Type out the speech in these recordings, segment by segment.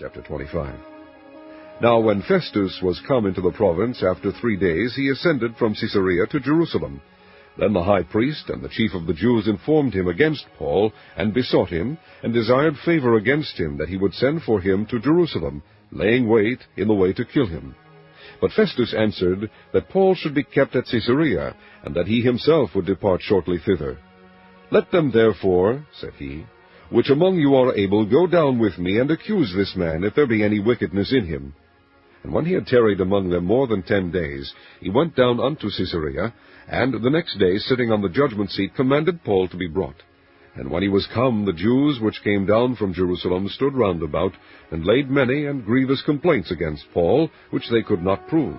Chapter 25. Now when Festus was come into the province, after 3 days he ascended from Caesarea to Jerusalem. Then the high priest and the chief of the Jews informed him against Paul, and besought him, and desired favor against him, that he would send for him to Jerusalem, laying wait in the way to kill him. But Festus answered, that Paul should be kept at Caesarea, and that he himself would depart shortly thither. Let them therefore, said he, which among you are able, go down with me, and accuse this man, if there be any wickedness in him. And when he had tarried among them more than 10 days, he went down unto Caesarea, and the next day, sitting on the judgment seat, commanded Paul to be brought. And when he was come, the Jews which came down from Jerusalem stood round about, and laid many and grievous complaints against Paul, which they could not prove.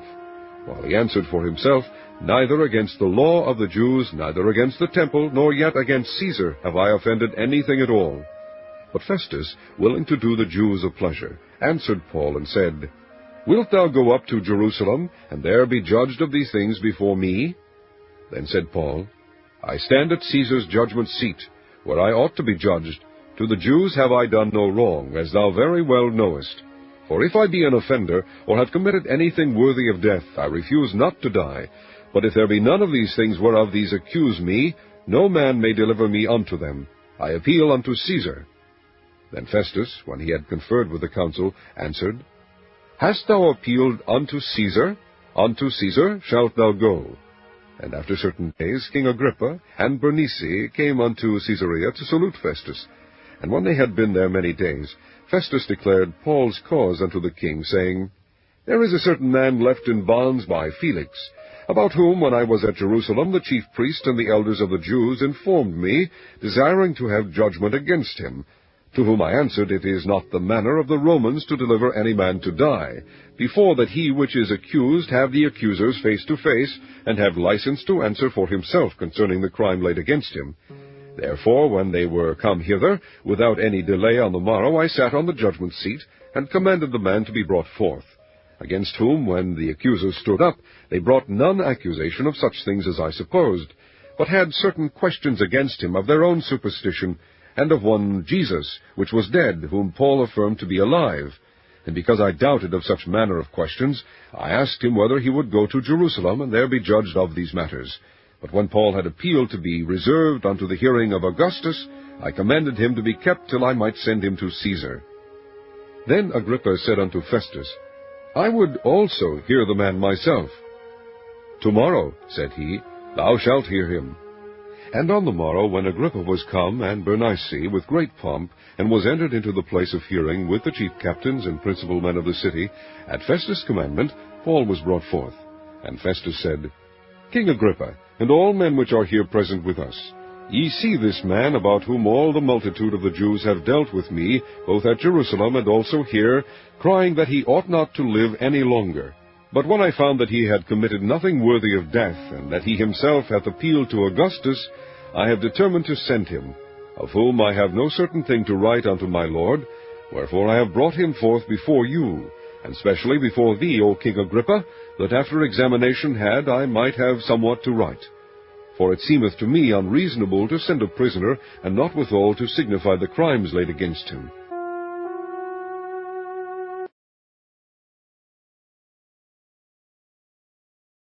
While he answered for himself, Neither against the law of the Jews, neither against the temple, nor yet against Caesar have I offended anything at all. But Festus, willing to do the Jews a pleasure, answered Paul, and said, Wilt thou go up to Jerusalem, and there be judged of these things before me? Then said Paul, I stand at Caesar's judgment seat, where I ought to be judged. To the Jews have I done no wrong, as thou very well knowest. For if I be an offender, or have committed anything worthy of death, I refuse not to die. But if there be none of these things whereof these accuse me, no man may deliver me unto them. I appeal unto Caesar. Then Festus, when he had conferred with the council, answered, Hast thou appealed unto Caesar? Unto Caesar shalt thou go. And after certain days King Agrippa and Bernice came unto Caesarea to salute Festus. And when they had been there many days, Festus declared Paul's cause unto the king, saying, There is a certain man left in bonds by Felix, about whom, when I was at Jerusalem, the chief priest and the elders of the Jews informed me, desiring to have judgment against him. To whom I answered, It is not the manner of the Romans to deliver any man to die, before that he which is accused have the accusers face to face, and have license to answer for himself concerning the crime laid against him. Therefore, when they were come hither, without any delay on the morrow, I sat on the judgment seat, and commanded the man to be brought forth. Against whom, when the accusers stood up, they brought none accusation of such things as I supposed, but had certain questions against him of their own superstition, and of one Jesus, which was dead, whom Paul affirmed to be alive. And because I doubted of such manner of questions, I asked him whether he would go to Jerusalem, and there be judged of these matters. But when Paul had appealed to be reserved unto the hearing of Augustus, I commanded him to be kept till I might send him to Caesar. Then Agrippa said unto Festus, I would also hear the man myself. Tomorrow, said he, thou shalt hear him. And on the morrow, when Agrippa was come, and Bernice, with great pomp, and was entered into the place of hearing with the chief captains and principal men of the city, at Festus' commandment, Paul was brought forth. And Festus said, King Agrippa, and all men which are here present with us, ye see this man, about whom all the multitude of the Jews have dealt with me, both at Jerusalem and also here, crying that he ought not to live any longer. But when I found that he had committed nothing worthy of death, and that he himself hath appealed to Augustus, I have determined to send him, of whom I have no certain thing to write unto my lord, wherefore I have brought him forth before you, and specially before thee, O King Agrippa, that after examination had I might have somewhat to write. For it seemeth to me unreasonable to send a prisoner, and not withal to signify the crimes laid against him.